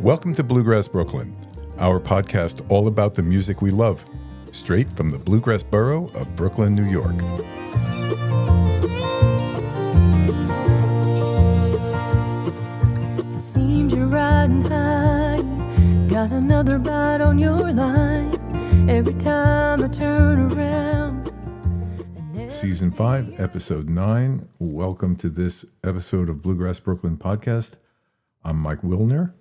Welcome to Bluegrass Brooklyn, our podcast all about the music we love, straight from the Bluegrass borough of Brooklyn, New York. It seems you're riding high, got another bite on your line. Every time I turn around. Season 5, Episode 9. Welcome to this episode of Bluegrass Brooklyn podcast. I'm Mike Wilner.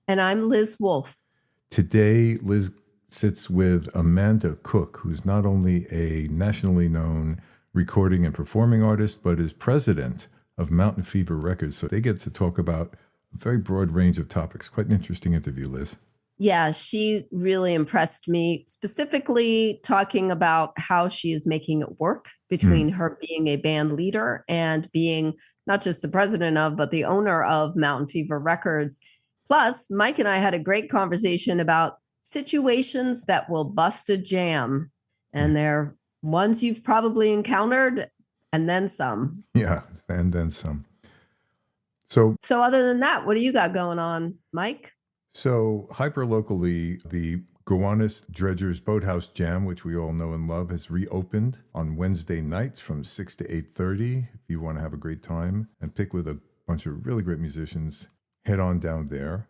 And I'm Liz Wolfe. Today, Liz sits with Amanda Cook, who's not only a nationally known recording and performing artist, but is president of Mountain Fever Records. So they get to talk about a very broad range of topics. Quite an interesting interview, Liz. Yeah, she really impressed me, specifically talking about how she is making it work between her being a band leader and being not just the president of, but the owner of Mountain Fever Records. Plus, Mike and I had a great conversation about situations that will bust a jam. And they're ones you've probably encountered and then some. Yeah, and then some. So other than that, what do you got going on, Mike? So hyper-locally, the Gowanus Dredgers Boathouse Jam, which we all know and love, has reopened on Wednesday nights from 6 to 8:30. If you want to have a great time and pick with a bunch of really great musicians, head on down there.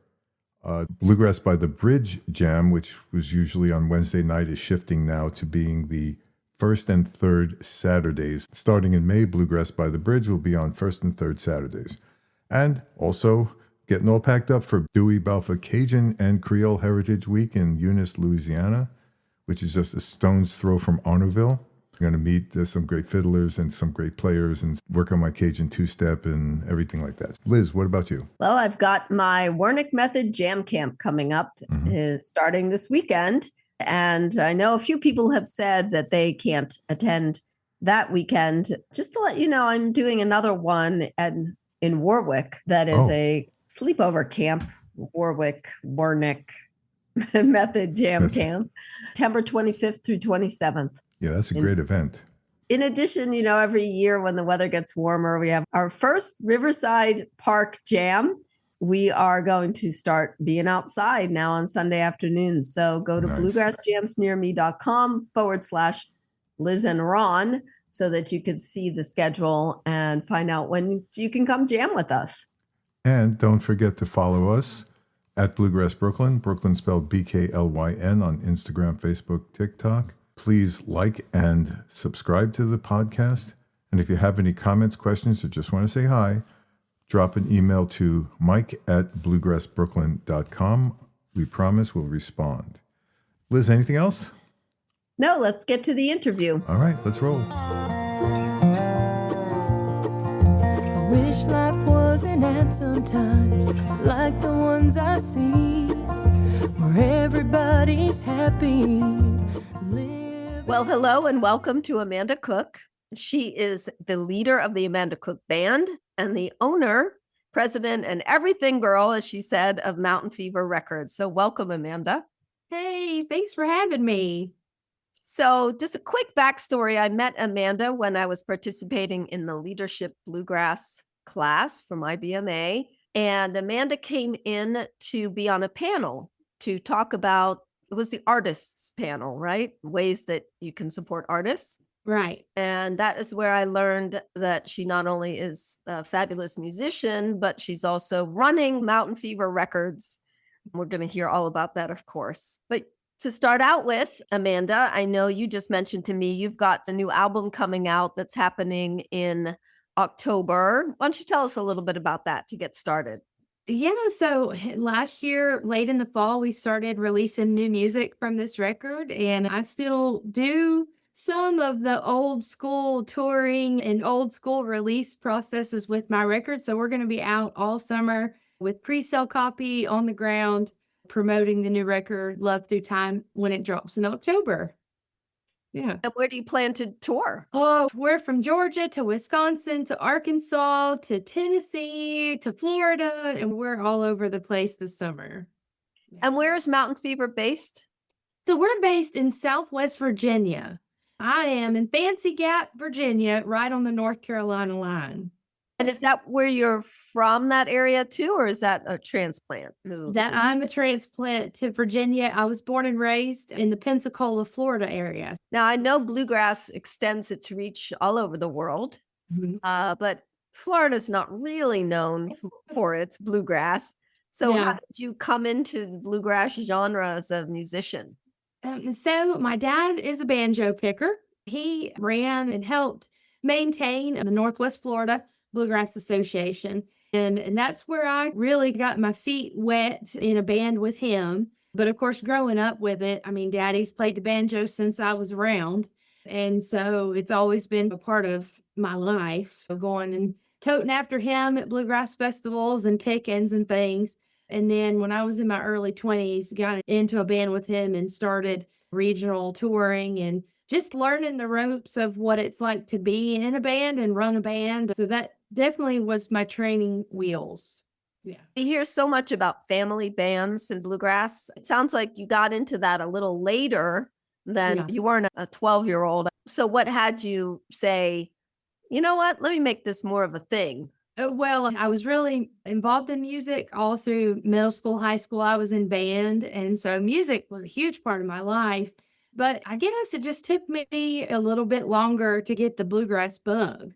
Bluegrass by the Bridge Jam, which was usually on Wednesday night, is shifting now to being the first and third Saturdays. Starting in May, Bluegrass by the Bridge will be on first and third Saturdays. And also getting all packed up for Dewey Balfour Cajun and Creole Heritage Week in Eunice, Louisiana, which is just a stone's throw from Arnouville. I'm going to meet some great fiddlers and some great players and work on my Cajun two-step and everything like that. Liz, what about you? Well, I've got my Wernick Method Jam Camp coming up, starting this weekend. And I know a few people have said that they can't attend that weekend. Just to let you know, I'm doing another one in Warwick that is a sleepover camp, Wernick Method Jam Camp, September 25th through 27th. Yeah, that's a great event. In addition, every year when the weather gets warmer, we have our first Riverside Park Jam. We are going to start being outside now on Sunday afternoons. So go to bluegrassjamsnearme.com/Liz and Ron so that you can see the schedule and find out when you can come jam with us. And don't forget to follow us at Bluegrass Brooklyn, Brooklyn spelled BKLYN on Instagram, Facebook, TikTok. Please like and subscribe to the podcast. And if you have any comments, questions, or just want to say hi, drop an email to mike@bluegrassbrooklyn.com. We promise we'll respond. Liz, anything else? No, let's get to the interview. All right, let's roll. I wish life wasn't at sometimes like the ones I see, where everybody's happy. Well, hello and welcome to Amanda Cook. She is the leader of the Amanda Cook Band and the owner, president, and everything girl, as she said, of Mountain Fever Records. So welcome, Amanda. Hey, thanks for having me. So just a quick backstory. I met Amanda when I was participating in the Leadership Bluegrass class from IBMA. And Amanda came in to be on a panel to talk about, it was the artists panel, right? Ways that you can support artists. Right. And that is where I learned that she not only is a fabulous musician, but she's also running Mountain Fever Records. We're going to hear all about that, of course. But to start out with, Amanda, I know you just mentioned to me you've got a new album coming out that's happening in October. Why don't you tell us a little bit about that to get started? Yeah, so last year, late in the fall, we started releasing new music from this record, and I still do some of the old school touring and old school release processes with my record. So we're going to be out all summer with pre-sale copy on the ground, promoting the new record, Love Through Time, when it drops in October. Yeah. And where do you plan to tour? Oh, we're from Georgia to Wisconsin to Arkansas to Tennessee to Florida, and we're all over the place this summer. And where is Mountain Fever based? So we're based in Southwest Virginia. I am in Fancy Gap, Virginia, right on the North Carolina line. And is that where you're from, that area too, or is that a transplant move? That I'm a transplant to Virginia. I was born and raised in the Pensacola, Florida area. Now, I know bluegrass extends its reach all over the world, Mhm. but Florida's not really known for its bluegrass. So, how Yeah. did you come into the bluegrass genre as a musician? So my dad is a banjo picker. He ran and helped maintain the Northwest Florida Bluegrass Association. And that's where I really got my feet wet in a band with him. But of course, growing up with it, I mean, daddy's played the banjo since I was around. And so it's always been a part of my life, going and toting after him at bluegrass festivals and pickings and things. And then when I was in my early 20s, got into a band with him and started regional touring and just learning the ropes of what it's like to be in a band and run a band. So that definitely was my training wheels. Yeah. You hear so much about family bands and bluegrass. It sounds like you got into that a little later than Yeah. you weren't a 12-year-old. So, what had you say, you know what, let me make this more of a thing? Well, I was really involved in music all through middle school, high school. I was in band. And so music was a huge part of my life. But I guess it just took me a little bit longer to get the bluegrass bug.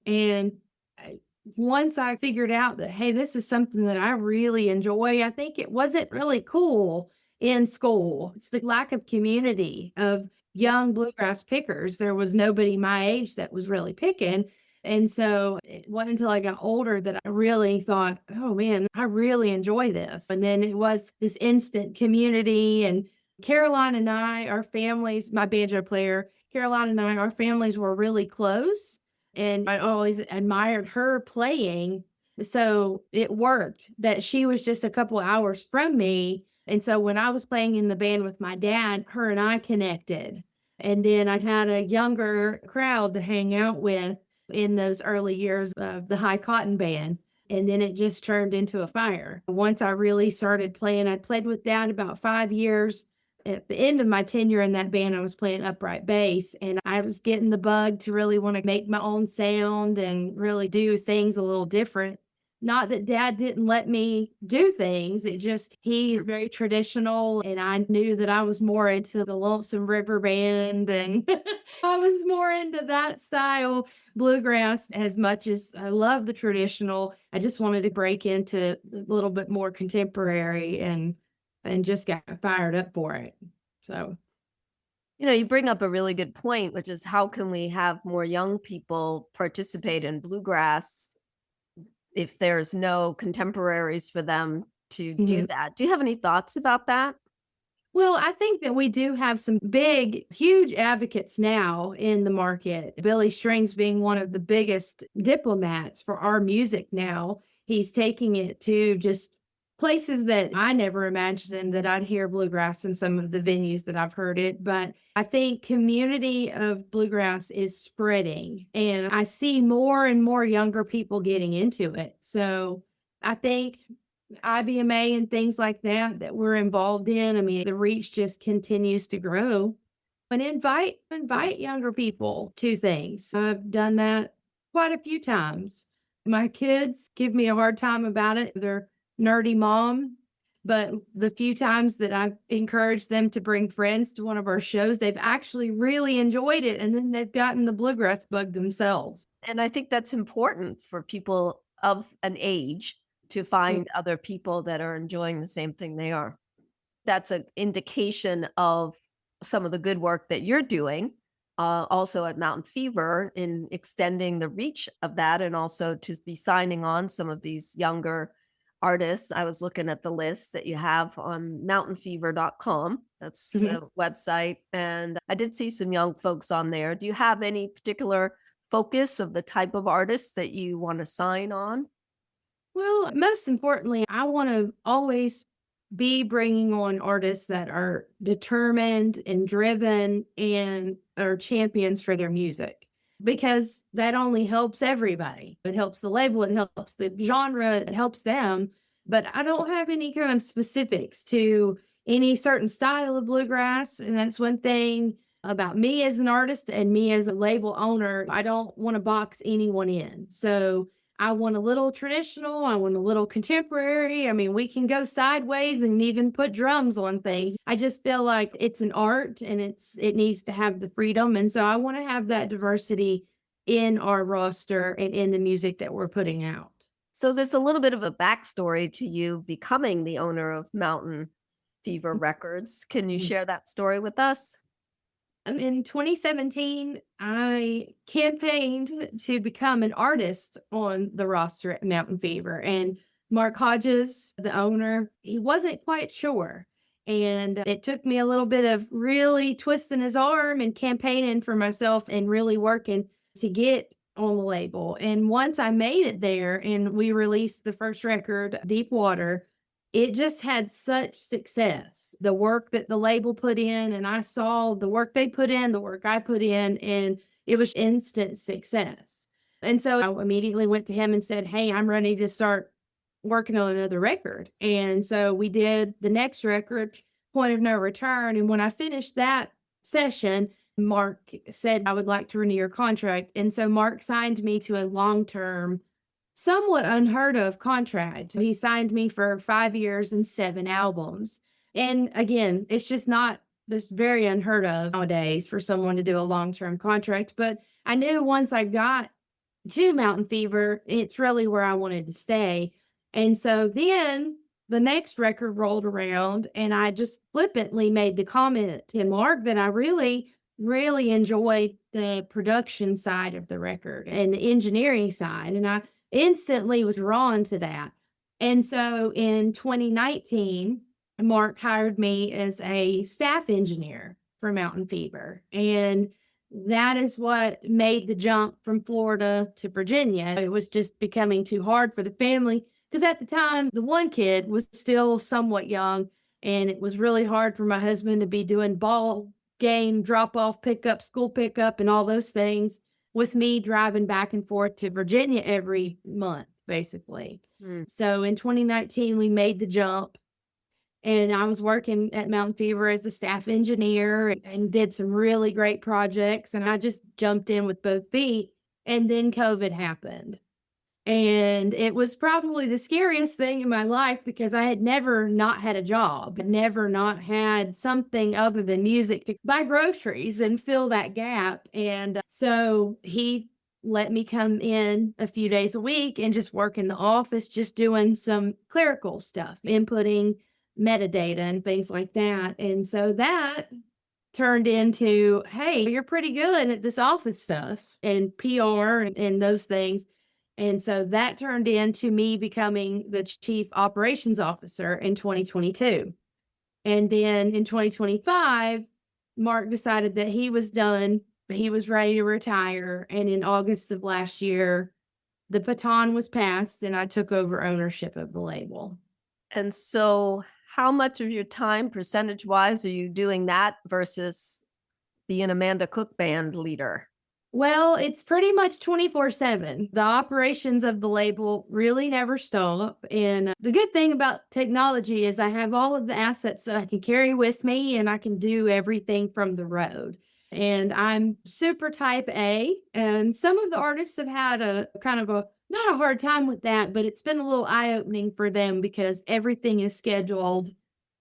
And I once I figured out that, hey, this is something that I really enjoy, I think it wasn't really cool in school. It's the lack of community of young bluegrass pickers. There was nobody my age that was really picking. And so it wasn't until I got older that I really thought, oh man, I really enjoy this. And then it was this instant community. And Caroline and I, our families, my banjo player, Caroline and I, our families were really close. And I always admired her playing. So it worked that she was just a couple hours from me. And so when I was playing in the band with my dad, her and I connected. And then I had a younger crowd to hang out with in those early years of the High Cotton Band. And then it just turned into a fire. Once I really started playing, I played with Dad about 5 years. At the end of my tenure in that band, I was playing upright bass, and I was getting the bug to really want to make my own sound and really do things a little different. Not that Dad didn't let me do things, it just he's very traditional, and I knew that I was more into the Lonesome River Band, and I was more into that style bluegrass. As much as I love the traditional, I just wanted to break into a little bit more contemporary and just got fired up for it. So, You bring up a really good point, which is how can we have more young people participate in bluegrass if there's no contemporaries for them to do mhm. that? Do you have any thoughts about that? Well, I think that we do have some big, huge advocates now in the market. Billy Strings being one of the biggest diplomats for our music now. He's taking it to just places that I never imagined that I'd hear bluegrass in some of the venues that I've heard it. But I think community of bluegrass is spreading, and I see more and more younger people getting into it. So I think IBMA and things like that we're involved in. I mean, the reach just continues to grow. And invite younger people to things. I've done that quite a few times. My kids give me a hard time about it. They're nerdy mom, but the few times that I've encouraged them to bring friends to one of our shows, they've actually really enjoyed it. And then they've gotten the bluegrass bug themselves. And I think that's important for people of an age to find other people that are enjoying the same thing they are. That's an indication of some of the good work that you're doing, also at Mountain Fever, in extending the reach of that, and also to be signing on some of these younger artists. I was looking at the list that you have on mountainfever.com. That's Mhm. the website. And I did see some young folks on there. Do you have any particular focus of the type of artists that you want to sign on? Well, most importantly, I want to always be bringing on artists that are determined and driven and are champions for their music, because that only helps everybody. It helps the label, it helps the genre, it helps them. But I don't have any kind of specifics to any certain style of bluegrass. And that's one thing about me as an artist and me as a label owner. I don't want to box anyone in. So I want a little traditional. I want a little contemporary. I mean, we can go sideways and even put drums on things. I just feel like it's an art and it needs to have the freedom. And so I want to have that diversity in our roster and in the music that we're putting out. So there's a little bit of a backstory to you becoming the owner of Mountain Fever Records. Can you share that story with us? In 2017, I campaigned to become an artist on the roster at Mountain Fever. And Mark Hodges, the owner, he wasn't quite sure. And it took me a little bit of really twisting his arm and campaigning for myself and really working to get on the label. And once I made it there and we released the first record, Deep Water, it just had such success. The work that the label put in, and I saw the work they put in, the work I put in, and it was instant success. And so I immediately went to him and said, hey, I'm ready to start working on another record. And so we did the next record, Point of No Return. And when I finished that session, Mark said, I would like to renew your contract. And so Mark signed me to a long-term, somewhat unheard of contract. He signed me for 5 years and 7 albums. And again, it's just not this very unheard of nowadays for someone to do a long-term contract. But I knew once I got to Mountain Fever, it's really where I wanted to stay. And so then the next record rolled around and I just flippantly made the comment to Mark that I really, really enjoyed the production side of the record and the engineering side. And I instantly was drawn to that. And so in 2019, Mark hired me as a staff engineer for Mountain Fever. And that is what made the jump from Florida to Virginia. It was just becoming too hard for the family because at the time, the one kid was still somewhat young. And it was really hard for my husband to be doing ball game, drop off, pickup, school pickup, and all those things, with me driving back and forth to Virginia every month, basically. So in 2019, we made the jump and I was working at Mountain Fever as a staff engineer and did some really great projects. And I just jumped in with both feet. And then COVID happened. And it was probably the scariest thing in my life because I had never not had a job, never not had something other than music to buy groceries and fill that gap. And so he let me come in a few days a week and just work in the office, just doing some clerical stuff, inputting metadata and things like that. And so that turned into, hey, you're pretty good at this office stuff and PR and those things. And so that turned into me becoming the chief operations officer in 2022. And then in 2025, Mark decided that he was done. He was ready to retire. And in August of last year, the baton was passed and I took over ownership of the label. And so how much of your time, percentage-wise, are you doing that versus being Amanda Cook band leader? Well, it's pretty much 24/7. The operations of the label really never stop. And the good thing about technology is I have all of the assets that I can carry with me and I can do everything from the road. And I'm super type A. And some of the artists have had a kind of not a hard time with that, but it's been a little eye-opening for them because everything is scheduled.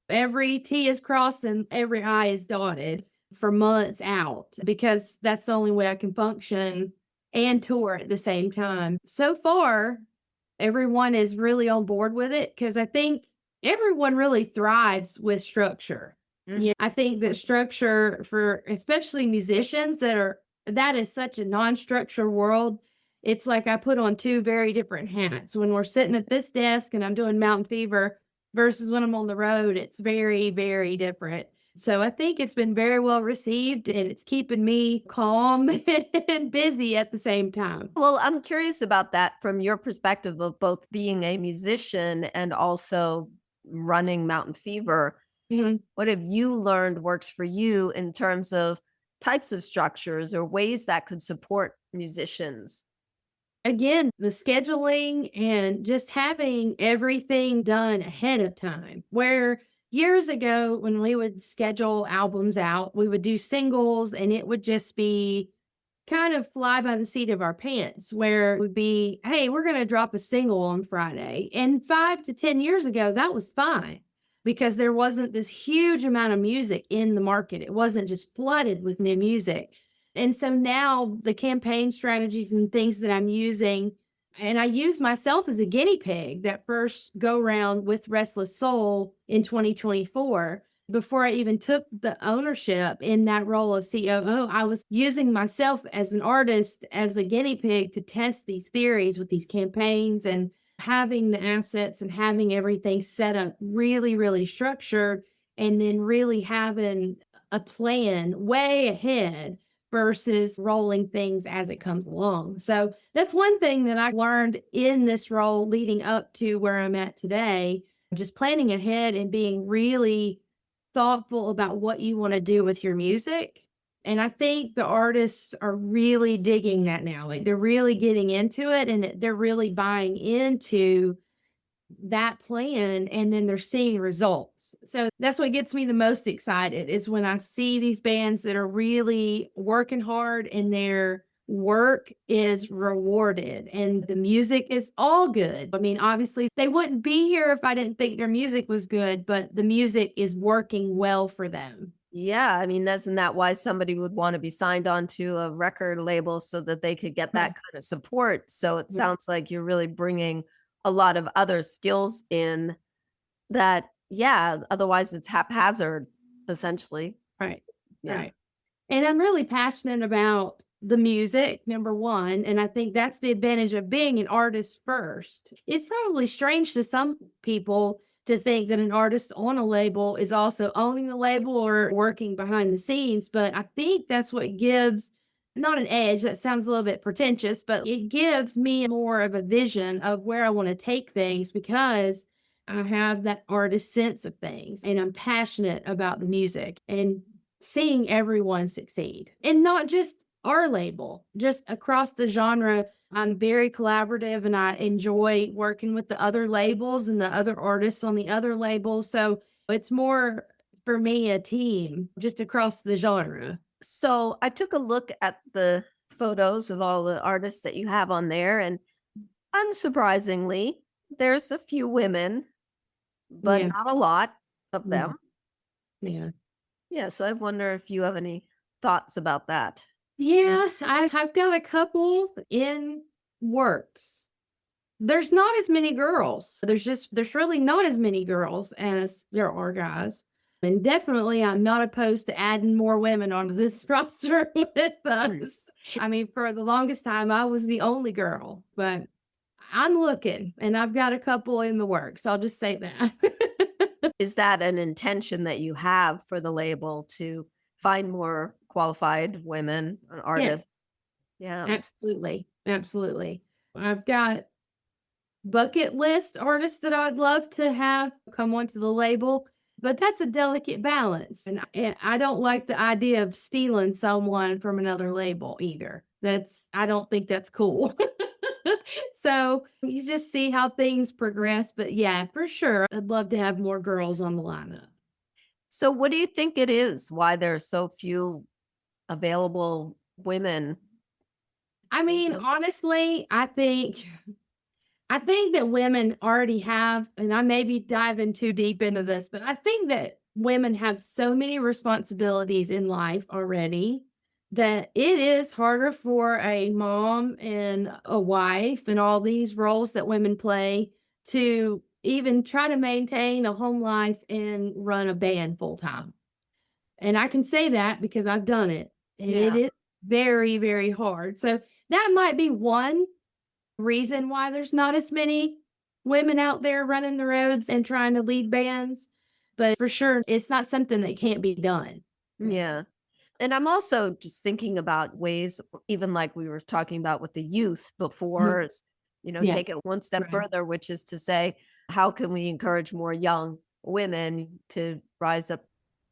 Every T is crossed and every I is dotted for months out because that's the only way I can function and tour at the same time. So far, everyone is really on board with it because I think everyone really thrives with structure. Yeah, I think that structure for especially musicians that is such a non-structured world. It's like I put on 2 very different hats. When we're sitting at this desk and I'm doing Mountain Fever versus when I'm on the road, it's very, very different. So I think it's been very well received and it's keeping me calm and busy at the same time. Well, I'm curious about that from your perspective of both being a musician and also running Mountain Fever. Mm-hmm. What have you learned works for you in terms of types of structures or ways that could support musicians? Again, the scheduling and just having everything done ahead of time, where years ago, when we would schedule albums out, we would do singles and it would just be kind of fly by the seat of our pants, where it would be, hey, we're going to drop a single on Friday. And 5 to 10 years ago, that was fine because there wasn't this huge amount of music in the market. It wasn't just flooded with new music. And so now the campaign strategies and things that I'm using, and I use myself as a guinea pig that first go round with Restless Soul in 2024. Before I even took the ownership in that role of COO, I was using myself as an artist, as a guinea pig to test these theories with these campaigns and having the assets and having everything set up really, really structured, and then really having a plan way ahead versus rolling things as it comes along. So that's one thing that I learned in this role leading up to where I'm at today, just planning ahead and being really thoughtful about what you want to do with your music. And I think the artists are really digging that now. Like they're really getting into it and they're really buying into that plan, and then they're seeing results. So that's what gets me the most excited is when I see these bands that are really working hard and their work is rewarded and the music is all good. I mean, obviously they wouldn't be here if I didn't think their music was good, but the music is working well for them. Yeah, I mean, isn't that why somebody would want to be signed on to a record label so that they could get that kind of support? So it sounds like you're really bringing a lot of other skills in that, yeah, otherwise it's haphazard, essentially. Right. Yeah. Right. And I'm really passionate about the music, number one. And I think that's the advantage of being an artist first. It's probably strange to some people to think that an artist on a label is also owning the label or working behind the scenes. But I think that's what gives not an edge. That sounds a little bit pretentious, but it gives me more of a vision of where I want to take things because I have that artist sense of things and I'm passionate about the music and seeing everyone succeed, and not just our label, just across the genre. I'm very collaborative and I enjoy working with the other labels and the other artists on the other labels. So it's more for me a team just across the genre. So I took a look at the photos of all the artists that you have on there, and unsurprisingly, there's a few women, but Yeah. not a lot of Yeah. them. Yeah. Yeah, so I wonder if you have any thoughts about that. Yes, I've got a couple in works. There's not as many girls. There's really not as many girls as there are guys. And definitely I'm not opposed to adding more women onto this roster with us. I mean, for the longest time I was the only girl, but I'm looking and I've got a couple in the works. I'll just say that. Is that an intention that you have for the label to find more qualified women Yes, artists? Yeah. absolutely. Absolutely. I've got bucket list artists that I'd love to have come onto the label, but that's a delicate balance. And I don't like the idea of stealing someone from another label either. I don't think that's cool. So you just see how things progress. But yeah, for sure, I'd love to have more girls on the lineup. So what do you think it is? Why there are so few available women? I mean, honestly, I think that women already have, and I may be diving too deep into this, but I think that women have so many responsibilities in life already that it is harder for a mom and a wife and all these roles that women play to even try to maintain a home life and run a band full time. And I can say that because I've done it, and it Yeah. is very, very hard. So that might be one reason why there's not as many women out there running the roads and trying to lead bands. But for sure, it's not something that can't be done. Yeah. And I'm also just thinking about ways, even like we were talking about with the youth before, Yeah. take it one step Right. further, which is to say, how can we encourage more young women to rise up?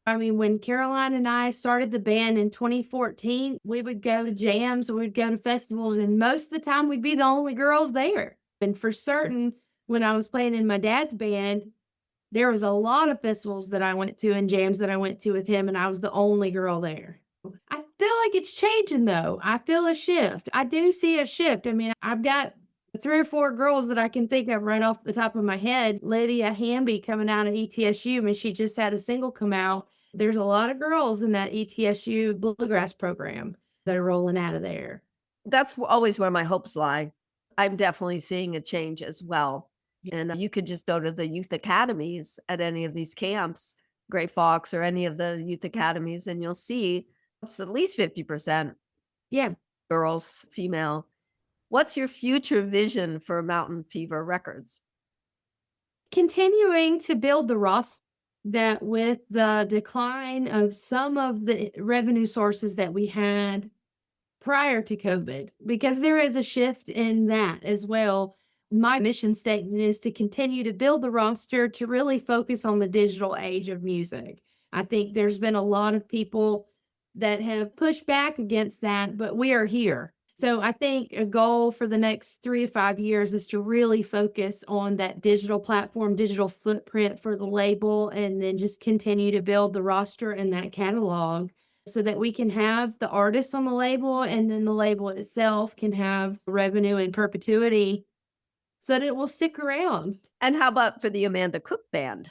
I mean, when Caroline and I started the band in 2014, we would go to jams, we would go to festivals, and most of the time we'd be the only girls there. And for certain, when I was playing in my dad's band, there was a lot of festivals that I went to and jams that I went to with him, and I was the only girl there. I feel like it's changing though. I feel a shift. I do see a shift. I mean, I've got 3 or 4 girls that I can think of right off the top of my head. Lydia Hamby coming out of ETSU, and she just had a single come out. There's a lot of girls in that ETSU Bluegrass program that are rolling out of there. That's always where my hopes lie. I'm definitely seeing a change as well. And you could just go to the youth academies at any of these camps, Gray Fox or any of the youth academies, and you'll see it's at least 50% Yeah. girls, female. What's your future vision for Mountain Fever Records? Continuing to build the roster that with the decline of some of the revenue sources that we had prior to COVID, because there is a shift in that as well. My mission statement is to continue to build the roster to really focus on the digital age of music. I think there's been a lot of people that have pushed back against that, but we are here. So I think a goal for the next 3 to 5 years is to really focus on that digital platform, digital footprint for the label, and then just continue to build the roster and that catalog so that we can have the artists on the label, and then the label itself can have revenue in perpetuity so that it will stick around. And how about for the Amanda Cook Band?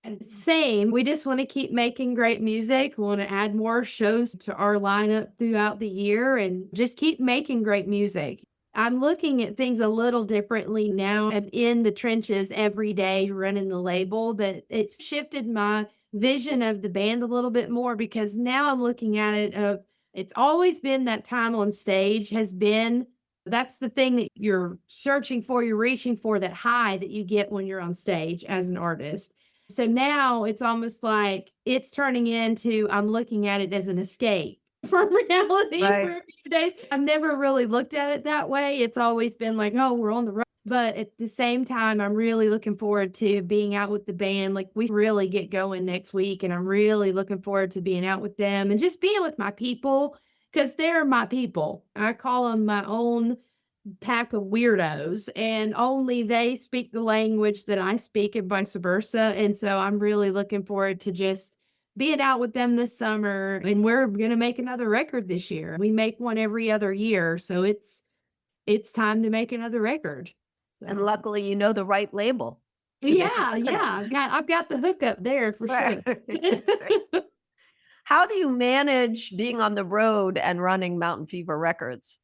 And same, we just want to keep making great music. We want to add more shows to our lineup throughout the year and just keep making great music. I'm looking at things a little differently now. I'm in the trenches every day running the label, that it's shifted my vision of the band a little bit more, because now I'm looking at it of it's always been that time on stage has been that's the thing that you're searching for, you're reaching for, that high that you get when you're on stage as an artist. So now it's almost like it's turning into, I'm looking at it as an escape from reality Right. for a few days. I've never really looked at it that way. It's always been like, oh, we're on the road. But at the same time, I'm really looking forward to being out with the band. Like, we really get going next week, and I'm really looking forward to being out with them and just being with my people, because they're my people. I call them my own pack of weirdos, and only they speak the language that I speak and vice versa. And so I'm really looking forward to just being out with them this summer. And we're going to make another record this year. We make one every other year. So it's time to make another record. So, And luckily, you know the right label. yeah, I've got the hookup there for sure. How do you manage being on the road and running Mountain Fever Records?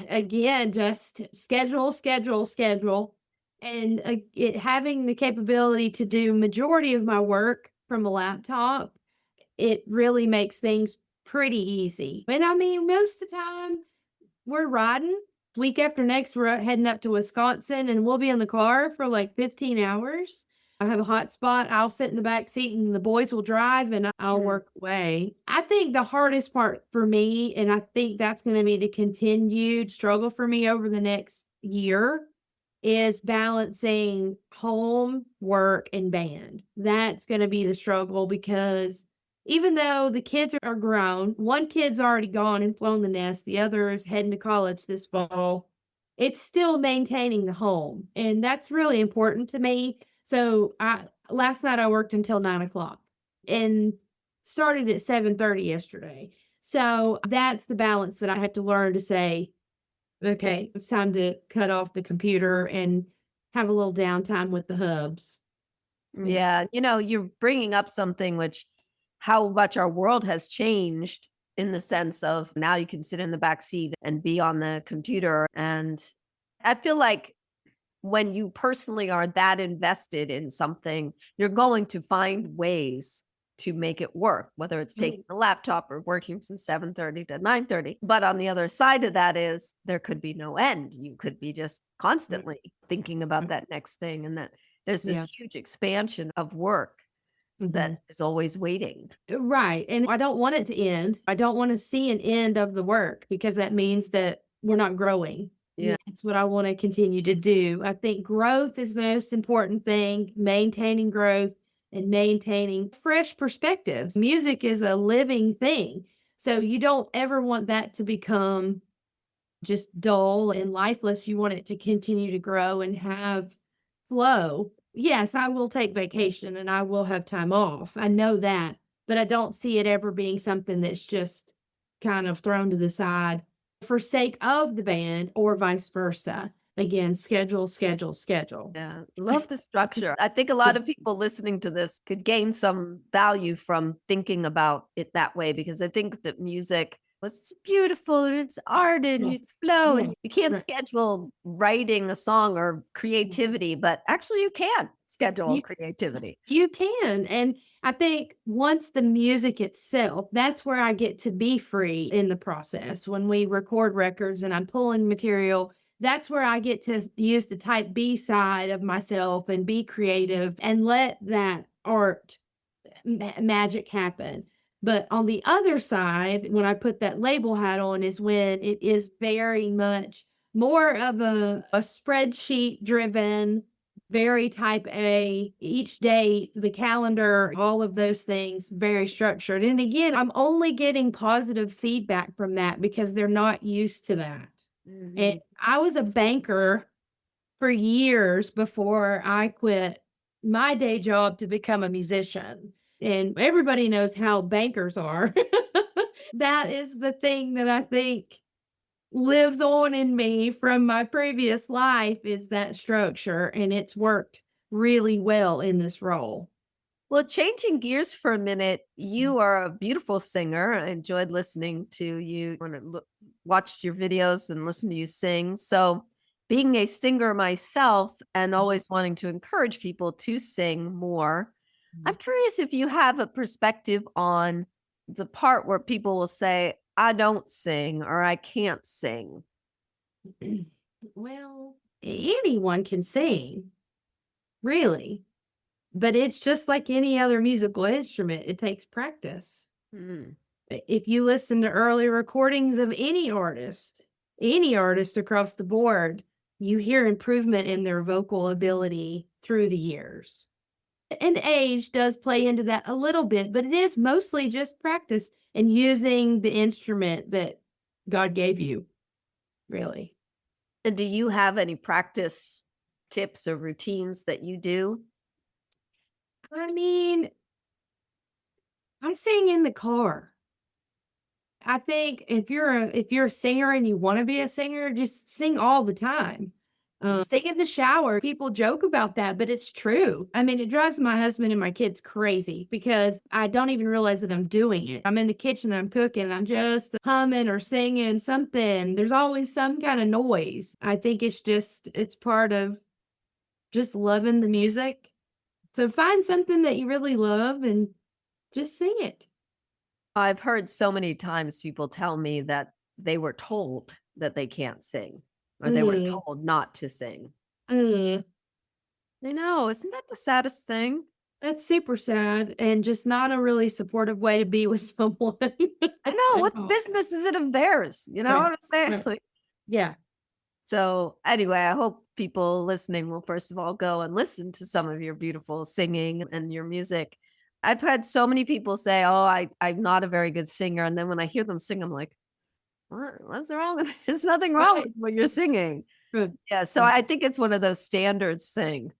Again, just schedule, and it having the capability to do majority of my work from a laptop. It really makes things pretty easy. And I mean, most of the time we're riding. Week after next, we're heading up to Wisconsin, and we'll be in the car for like 15 hours. I have a hot spot. I'll sit in the back seat and the boys will drive, and I'll work away. I think the hardest part for me, and I think that's going to be the continued struggle for me over the next year, is balancing home, work, and band. That's going to be the struggle, because even though the kids are grown, one kid's already gone and flown the nest, the other is heading to college this fall, it's still maintaining the home. And that's really important to me. So last night I worked until 9 o'clock and started at 7:30 yesterday. So that's the balance that I had to learn to say, okay, it's time to cut off the computer and have a little downtime with the hubs. Yeah, you're bringing up something which, how much our world has changed, in the sense of now you can sit in the back seat and be on the computer. And I feel like when you personally are that invested in something, you're going to find ways to make it work, whether it's taking the laptop or working from 7:30 to 9:30. But on the other side of that is there could be no end. You could be just constantly thinking about that next thing, and that there's this huge expansion of work that is always waiting. Right. And I don't want it to end. I don't want to see an end of the work, because that means that we're not growing. Yeah. That's what I want to continue to do. I think growth is the most important thing, maintaining growth and maintaining fresh perspectives. Music is a living thing. So you don't ever want that to become just dull and lifeless. You want it to continue to grow and have flow. Yes, I will take vacation and I will have time off. I know that. but I don't see it ever being something that's just kind of thrown to the side for sake of the band or vice versa. Again, schedule, schedule, schedule. Yeah, love the structure. I think a lot of people listening to this could gain some value from thinking about it that way, because I think that music was beautiful and it's art and Yeah. it's flow, Yeah. and you can't Right. schedule writing a song or creativity, but actually you can schedule You- creativity. You can. And I think once the music itself, that's where I get to be free in the process. When we record records and I'm pulling material, that's where I get to use the type B side of myself and be creative and let that art magic happen. But on the other side, when I put that label hat on, is when it is very much more of a spreadsheet driven, very type A, each day, the calendar, all of those things, very structured. And again, I'm only getting positive feedback from that because they're not used to that. And I was a banker for years before I quit my day job to become a musician. And everybody knows how bankers are. That is the thing that I think lives on in me from my previous life is that structure. And it's worked really well in this role. Well, changing gears for a minute, you are a beautiful singer. I enjoyed listening to you when I watched your videos and listened to you sing. So, being a singer myself and always wanting to encourage people to sing more, I'm curious if you have a perspective on the part where people will say, I don't sing or I can't sing. Well, anyone can sing, really. But it's just like any other musical instrument, it takes practice. Hmm. If you listen to early recordings of any artist across the board, you hear improvement in their vocal ability through the years. And age does play into that a little bit, but it is mostly just practice and using the instrument that God gave you, really. And do you have any practice tips or routines that you do? I mean, I sing in the car. I think if you're a singer and you want to be a singer, just sing all the time. Sing in the shower. People joke about that, but it's true. I mean, it drives my husband and my kids crazy because I don't even realize that I'm doing it. I'm in the kitchen, I'm cooking, I'm just humming or singing something. There's always some kind of noise. I think it's part of just loving the music. So find something that you really love and just sing it. I've heard so many times people tell me that they were told that they can't sing or they were Mm, told not to sing. mm. I know, isn't that the saddest thing? That's super sad and just not a really supportive way to be with someone. I know, At what all. business is it of theirs? You know Right, what I'm saying? right. Like, Yeah. so anyway, I hope people listening will first of all go and listen to some of your beautiful singing and your music. I've had so many people say, "Oh, I'm not a very good singer," and then when I hear them sing, I'm like, what's wrong with There's nothing wrong Right. with what you're singing. Good. Yeah, so Good. I think it's one of those standards thing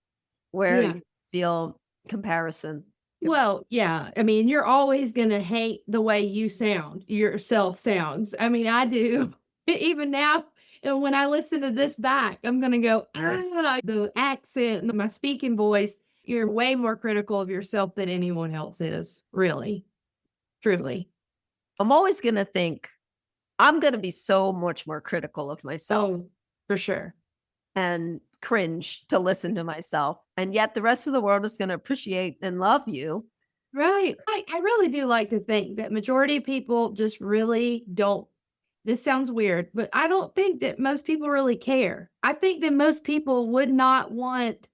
where Yeah. you feel comparison. Well, yeah. I mean, you're always going to hate the way you sound, yourself sounds. I mean, I do. Even now, when I listen to this back, I'm going to go, the accent, my speaking voice, you're way more critical of yourself than anyone else is, really, truly. I'm always going to think I'm going to be so much more critical of myself Oh, for sure. and cringe to listen to myself. And yet the rest of the world is going to appreciate and love you. Right. I really do like to think that majority of people just really don't. This sounds weird, but I don't think that most people really care. I think that most people would not want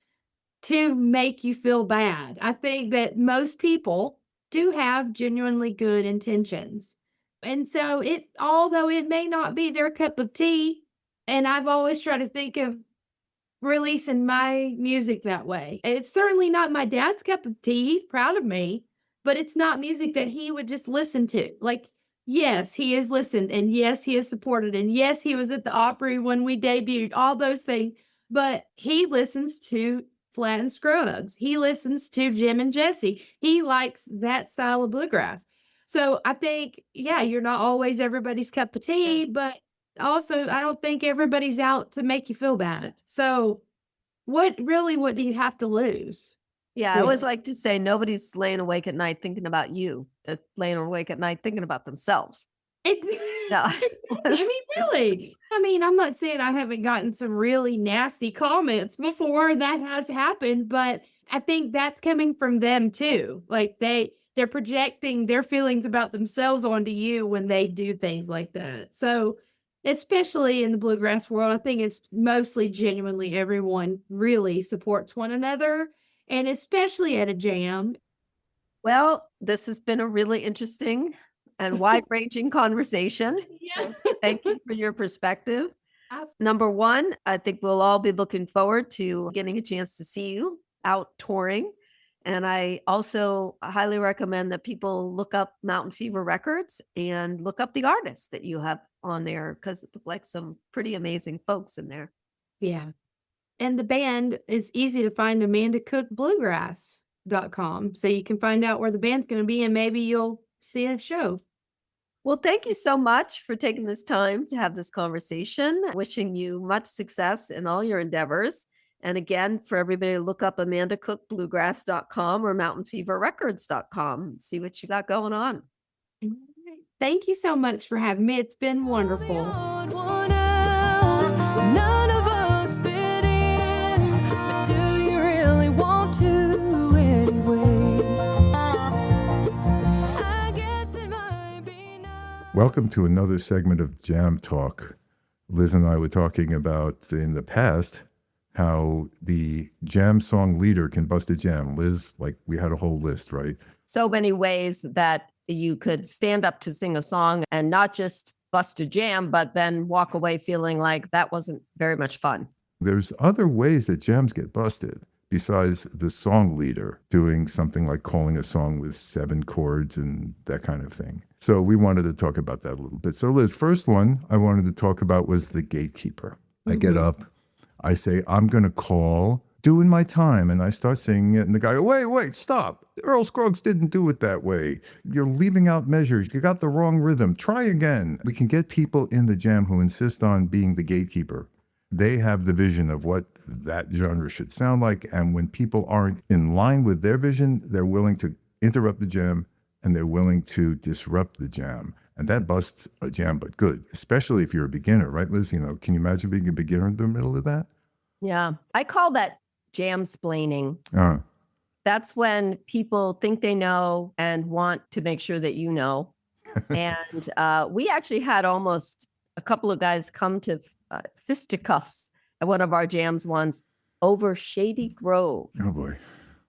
to make you feel bad. I think that most people do have genuinely good intentions. And so although it may not be their cup of tea, and I've always tried to think of releasing my music that way. It's certainly not my dad's cup of tea. He's proud of me, but it's not music that he would just listen to. Like, yes, he has listened, and yes, he has supported, and yes, he was at the Opry when we debuted, all those things. But he listens to Flat and Scruggs. He listens to Jim and Jesse. He likes that style of bluegrass. So I think, yeah, you're not always everybody's cup of tea, but also I don't think everybody's out to make you feel bad. So what do you have to lose? Yeah, I always like to say nobody's laying awake at night thinking about you. They're laying awake at night thinking about themselves. No. I mean, really. I mean, I'm not saying I haven't gotten some really nasty comments before. That has happened, but I think that's coming from them too. Like they're projecting their feelings about themselves onto you when they do things like that. So, especially in the bluegrass world, I think it's mostly genuinely everyone really supports one another, and especially at a jam. Well, this has been a really interesting and wide-ranging conversation. Yeah. Thank you for your perspective. Absolutely. Number one, I think we'll all be looking forward to getting a chance to see you out touring. And I also highly recommend that people look up Mountain Fever Records and look up the artists that you have on there, because it looked like some pretty amazing folks in there. Yeah. And the band is easy to find, amandacookbluegrass.com. So you can find out where the band's going to be and maybe you'll see a show. Well, thank you so much for taking this time to have this conversation. Wishing you much success in all your endeavors. And again, for everybody to look up amandacookbluegrass.com or mountainfeverrecords.com and see what you got going on. Thank you so much for having me. It's been wonderful. Odd one out. None of us fit in, but do you really want to anyway? I guess it might be nice. Welcome to another segment of Jam Talk. Liz and I were talking about in the past how the jam song leader can bust a jam. Liz, like we had a whole list, right? So many ways that you could stand up to sing a song and not just bust a jam, but then walk away feeling like that wasn't very much fun. There's other ways that jams get busted besides the song leader doing something like calling a song with 7 chords and that kind of thing. So we wanted to talk about that a little bit. So Liz, first one I wanted to talk about was the gatekeeper. I get up, I say, I'm going to call Doing My Time, and I start singing it, and the guy, wait, stop. Earl Scruggs didn't do it that way. You're leaving out measures. You got the wrong rhythm. Try again. We can get people in the jam who insist on being the gatekeeper. They have the vision of what that genre should sound like, and when people aren't in line with their vision, they're willing to interrupt the jam, and they're willing to disrupt the jam. And that busts a jam, but good, especially if you're a beginner, right, Liz? You know, can you imagine being a beginner in the middle of that? Yeah. I call that jam-splaining. Uh, That's when people think they know and want to make sure that you know. And we actually had almost a couple of guys come to fisticuffs at one of our jams once over Shady Grove. oh boy.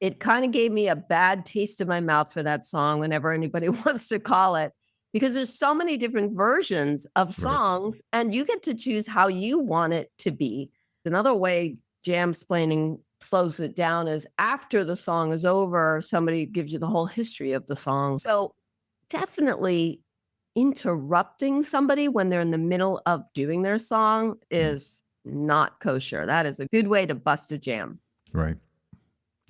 It kind of gave me a bad taste in my mouth for that song whenever anybody wants to call it, because there's so many different versions of songs and you get to choose how you want it to be. Another way jam-splaining slows it down is after the song is over, somebody gives you the whole history of the song. So definitely interrupting somebody when they're in the middle of doing their song is not kosher. That is a good way to bust a jam. Right.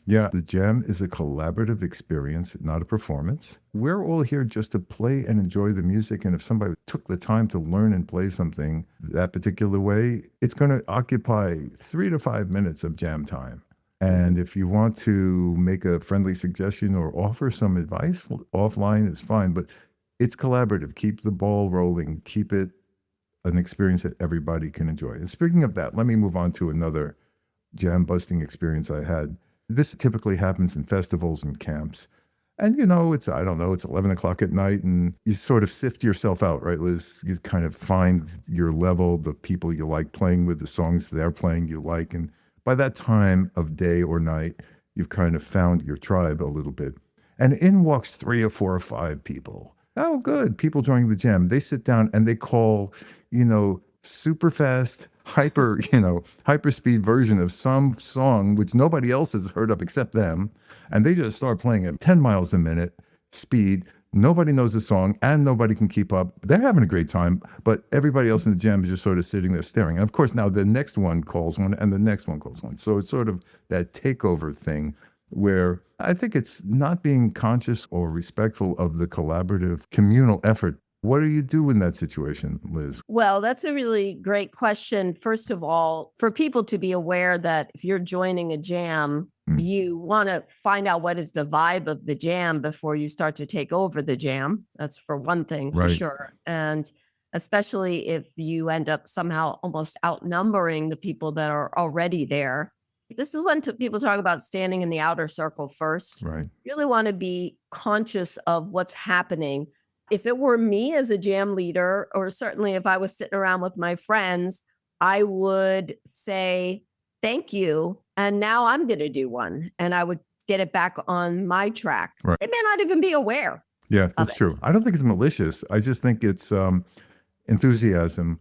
Yeah, the jam is a collaborative experience, not a performance. We're all here just to play and enjoy the music. And if somebody took the time to learn and play something that particular way, it's going to occupy 3 to 5 minutes of jam time. And if you want to make a friendly suggestion or offer some advice offline, is fine. But it's collaborative. Keep the ball rolling. Keep it an experience that everybody can enjoy. And speaking of that, let me move on to another jam busting experience I had. This typically happens in festivals and camps. And, you know, it's 11 o'clock at night and you sort of sift yourself out, right, Liz? You kind of find your level, the people you like playing with, the songs they're playing you like. And by that time of day or night, you've kind of found your tribe a little bit. And in walks 3 or 4 or 5 people. Oh, good. People joining the jam. They sit down and they call, super fast, hyper speed version of some song which nobody else has heard of except them, and they just start playing at 10 miles a minute speed Nobody knows the song and nobody can keep up. They're having a great time, but everybody else in the jam is just sort of sitting there staring. And of course, now the next one calls one and the next one calls one. So it's sort of that takeover thing where I think it's not being conscious or respectful of the collaborative communal effort. What do you do in that situation, Liz? Well, that's a really great question. First of all, for people to be aware that if you're joining a jam, you want to find out what is the vibe of the jam before you start to take over the jam. That's for one thing, for sure. And especially if you end up somehow almost outnumbering the people that are already there. This is when people talk about standing in the outer circle first. Right. You really want to be conscious of what's happening. If it were me as a jam leader, or certainly if I was sitting around with my friends, I would say, thank you. And now I'm going to do one. And I would get it back on my track. Right. They may not even be aware. Yeah, that's true. I don't think it's malicious. I just think it's enthusiasm,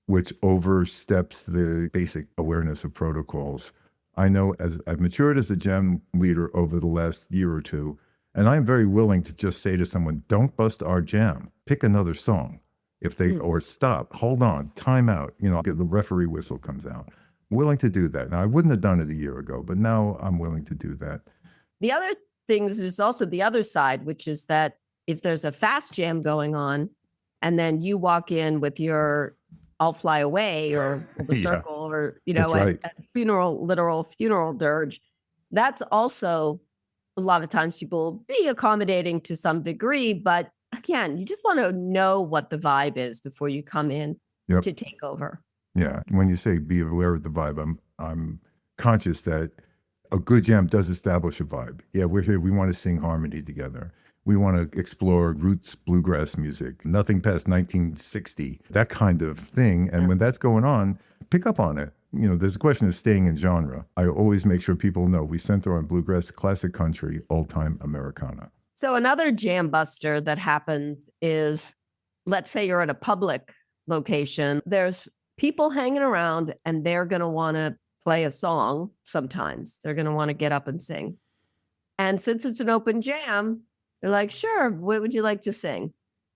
which oversteps the basic awareness of protocols. I know as I've matured as a jam leader over the last year or two, and I'm very willing to just say to someone, don't bust our jam. Pick another song. If they, or stop, hold on, time out. You know, the referee whistle comes out. Willing to do that. Now, I wouldn't have done it a year ago, but now I'm willing to do that. The other thing is also the other side, which is that if there's a fast jam going on and then you walk in with your I'll Fly Away or the circle or, you know, a literal funeral dirge, that's also a lot of times people be accommodating to some degree. But again, you just want to know what the vibe is before you come in to take over. Yeah. When you say be aware of the vibe, I'm conscious that a good jam does establish a vibe. Yeah, we're here. We want to sing harmony together. We want to explore roots bluegrass music, nothing past 1960, that kind of thing. And when that's going on, pick up on it. You know, there's a question of staying in genre. I always make sure people know we center on bluegrass, classic country, old-time Americana. So another jam buster that happens is, let's say you're at a public location. There's people hanging around and they're going to want to play a song sometimes. They're going to want to get up and sing. And since it's an open jam, they're like, sure, what would you like to sing?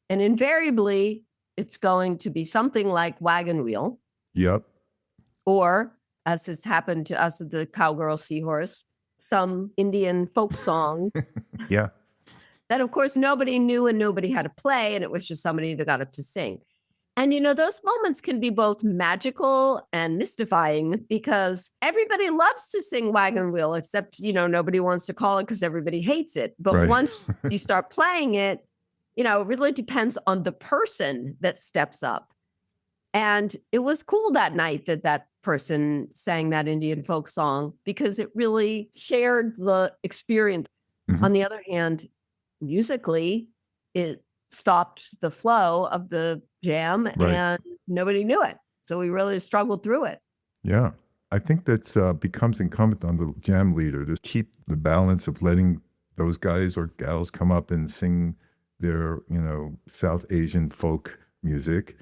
And invariably, it's going to be something like Wagon Wheel. Yep. Or, as has happened to us at the Cowgirl Seahorse, some Indian folk song. Yeah. That, of course, nobody knew and nobody had to play. And it was just somebody that got up to sing. And, you know, those moments can be both magical and mystifying because everybody loves to sing Wagon Wheel, except, you know, nobody wants to call it because everybody hates it. But once you start playing it, you know, it really depends on the person that steps up. And it was cool that night that that person sang that Indian folk song because it really shared the experience. On the other hand, musically, it stopped the flow of the jam and nobody knew it. So we really struggled through it. Yeah. I think that becomes incumbent on the jam leader to keep the balance of letting those guys or gals come up and sing their, you know, South Asian folk music.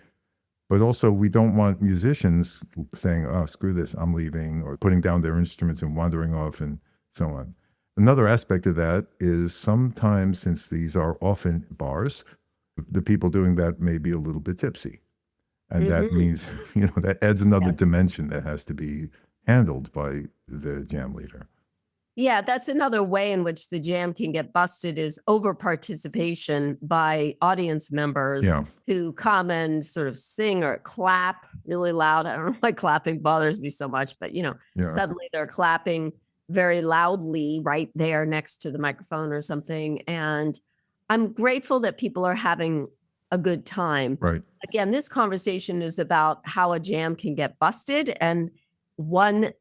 But also we don't want musicians saying, oh, screw this, I'm leaving, or putting down their instruments and wandering off and so on. Another aspect of that is sometimes, since these are often bars, the people doing that may be a little bit tipsy. And that means, you know, that adds another dimension that has to be handled by the jam leader. Yeah, that's another way in which the jam can get busted is over participation by audience members who come and sort of sing or clap really loud. I don't know why clapping bothers me so much, but, you know, suddenly they're clapping very loudly right there next to the microphone or something. And I'm grateful that people are having a good time. Right. Again, this conversation is about how a jam can get busted. And one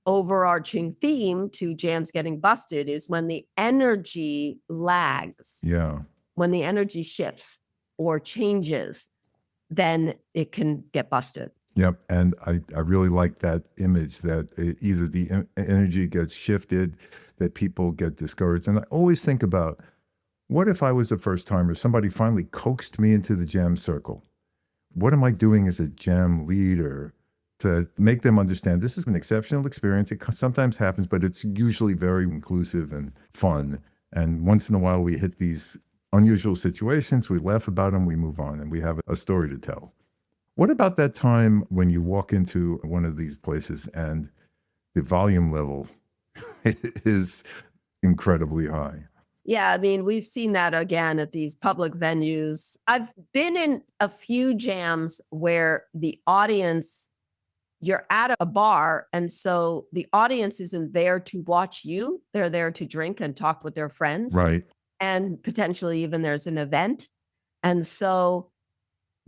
overarching theme to jams getting busted is when the energy lags. Yeah. When the energy shifts or changes, then it can get busted. Yep. And I really like that image that either the energy gets shifted, that people get discouraged. And I always think about, what if I was a first timer, somebody finally coaxed me into the jam circle? What am I doing as a jam leader to make them understand this is an exceptional experience? It sometimes happens, but it's usually very inclusive and fun. And once in a while we hit these unusual situations, we laugh about them, we move on, and we have a story to tell. What about that time when you walk into one of these places and the volume level is incredibly high? Yeah, I mean, we've seen that again at these public venues. I've been in a few jams where the audience, you're at a bar, and so the audience isn't there to watch you. They're there to drink and talk with their friends. Right. And potentially even there's an event. And so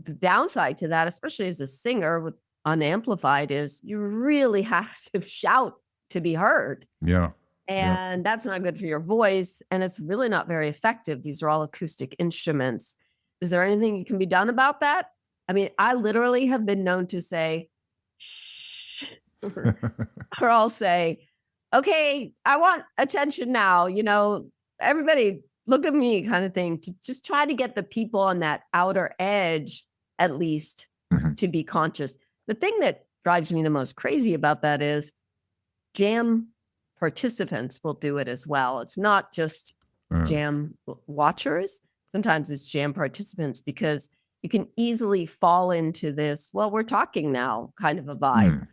the downside to that, especially as a singer with unamplified, is you really have to shout to be heard. Yeah. And that's not good for your voice. And it's really not very effective. These are all acoustic instruments. Is there anything you can be done about that? I mean, I literally have been known to say, shh, or I'll say, okay, I want attention now. Everybody look at me kind of thing, to just try to get the people on that outer edge, at least, to be conscious. The thing that drives me the most crazy about that is jam participants will do it as well. It's not just jam watchers. Sometimes it's jam participants, because you can easily fall into this, well, we're talking now kind of a vibe.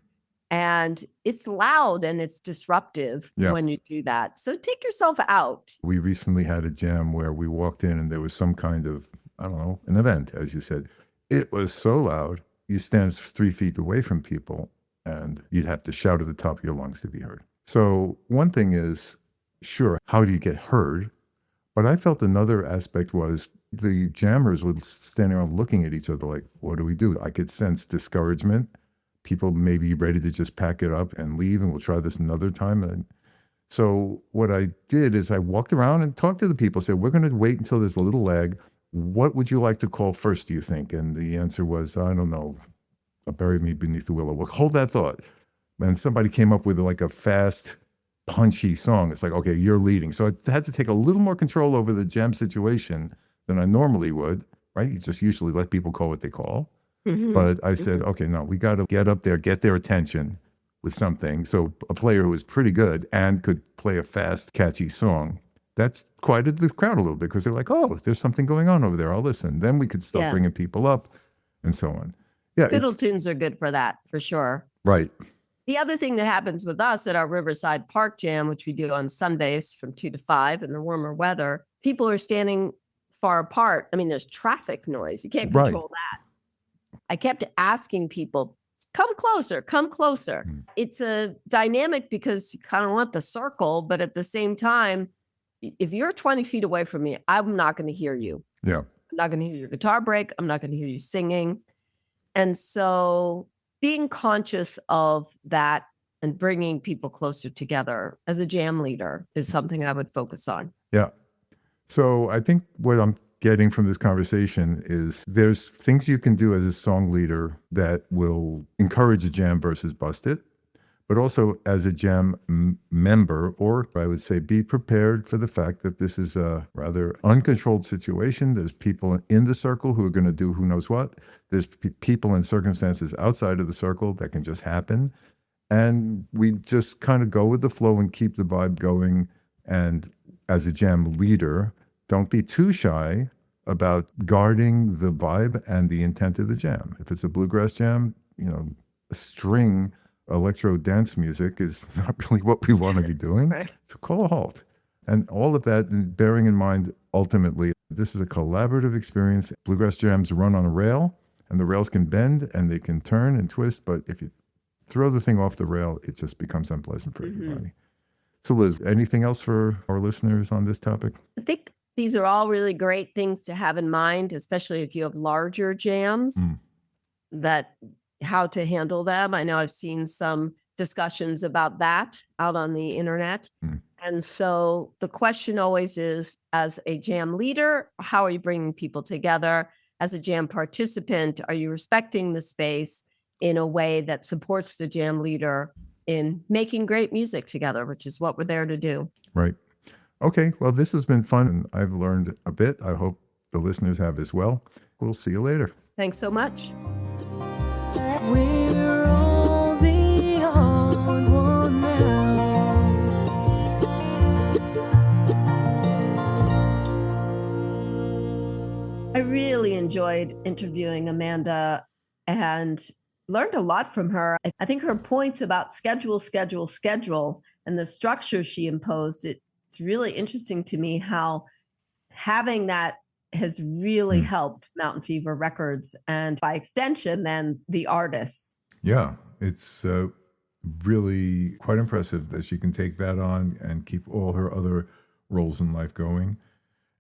And it's loud and it's disruptive when you do that. So take yourself out. We recently had a jam where we walked in and there was some kind of, I don't know, an event, as you said. It was so loud, you stand 3 feet away from people and you'd have to shout at the top of your lungs to be heard. So one thing is, sure, how do you get heard? But I felt another aspect was the jammers would stand around looking at each other like, what do we do? I could sense discouragement. People may be ready to just pack it up and leave, and we'll try this another time. And so what I did is I walked around and talked to the people, said, we're going to wait until there's a little lag. What would you like to call first, do you think? And the answer was, I don't know, bury me beneath the willow. Well, hold that thought. And somebody came up with like a fast, punchy song. It's like, okay, you're leading. So I had to take a little more control over the jam situation than I normally would, right? You just usually let people call what they call. But I said, okay, no, we got to get up there, get their attention with something. So a player who was pretty good and could play a fast, catchy song, that's quieted the crowd a little bit, because they're like, oh, there's something going on over there. I'll listen. Then we could start bringing people up and so on. Yeah, fiddle tunes are good for that, for sure. Right. The other thing that happens with us at our Riverside Park Jam, which we do on Sundays from 2 to 5 in the warmer weather, people are standing far apart. I mean, there's traffic noise. You can't control that. I kept asking people, come closer, come closer. It's a dynamic because you kind of want the circle, but at the same time, if you're 20 feet away from me, I'm not going to hear you. Yeah. I'm not going to hear your guitar break. I'm not going to hear you singing. And so being conscious of that and bringing people closer together as a jam leader is something I would focus on. Yeah. So I think what I'm getting from this conversation is there's things you can do as a song leader that will encourage a jam versus bust it, but also as a jam member, or I would say be prepared for the fact that this is a rather uncontrolled situation. There's people in the circle who are going to do who knows what. There's people in circumstances outside of the circle that can just happen. And we just kind of go with the flow and keep the vibe going. And as a jam leader, don't be too shy about guarding the vibe and the intent of the jam. If it's a bluegrass jam, string electro dance music is not really what we want to be doing. Right. So call a halt. And all of that, bearing in mind, ultimately, this is a collaborative experience. Bluegrass jams run on a rail, and the rails can bend and they can turn and twist. But if you throw the thing off the rail, it just becomes unpleasant for everybody. So Liz, anything else for our listeners on this topic? I think these are all really great things to have in mind, especially if you have larger jams, that how to handle them. I know I've seen some discussions about that out on the internet. And so the question always is, as a jam leader, how are you bringing people together? As a jam participant, are you respecting the space in a way that supports the jam leader in making great music together, which is what we're there to do. Right. Okay. Well, this has been fun, and I've learned a bit. I hope the listeners have as well. We'll see you later. Thanks so much. We're all the odd one now. really enjoyed interviewing Amanda and learned a lot from her. I think her points about schedule, and the structure she imposed, it's really interesting to me how having that has really helped Mountain Fever Records and by extension, then the artists. Yeah, it's really quite impressive that she can take that on and keep all her other roles in life going.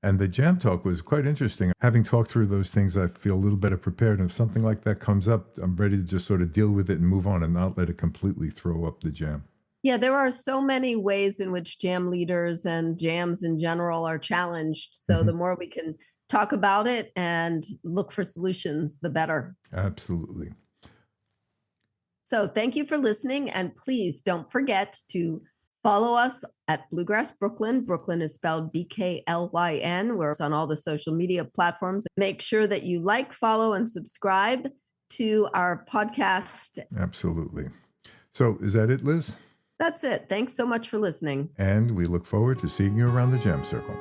And the jam talk was quite interesting. Having talked through those things, I feel a little better prepared. And if something like that comes up, I'm ready to just sort of deal with it and move on and not let it completely throw up the jam. Yeah, there are so many ways in which jam leaders and jams in general are challenged. So the more we can talk about it and look for solutions, the better. Absolutely. So thank you for listening. And please don't forget to follow us at Bluegrass Brooklyn. Brooklyn is spelled BKLYN. We're on all the social media platforms. Make sure that you like, follow, and subscribe to our podcast. Absolutely. So is that it, Liz? That's it. Thanks so much for listening. And we look forward to seeing you around the jam circle.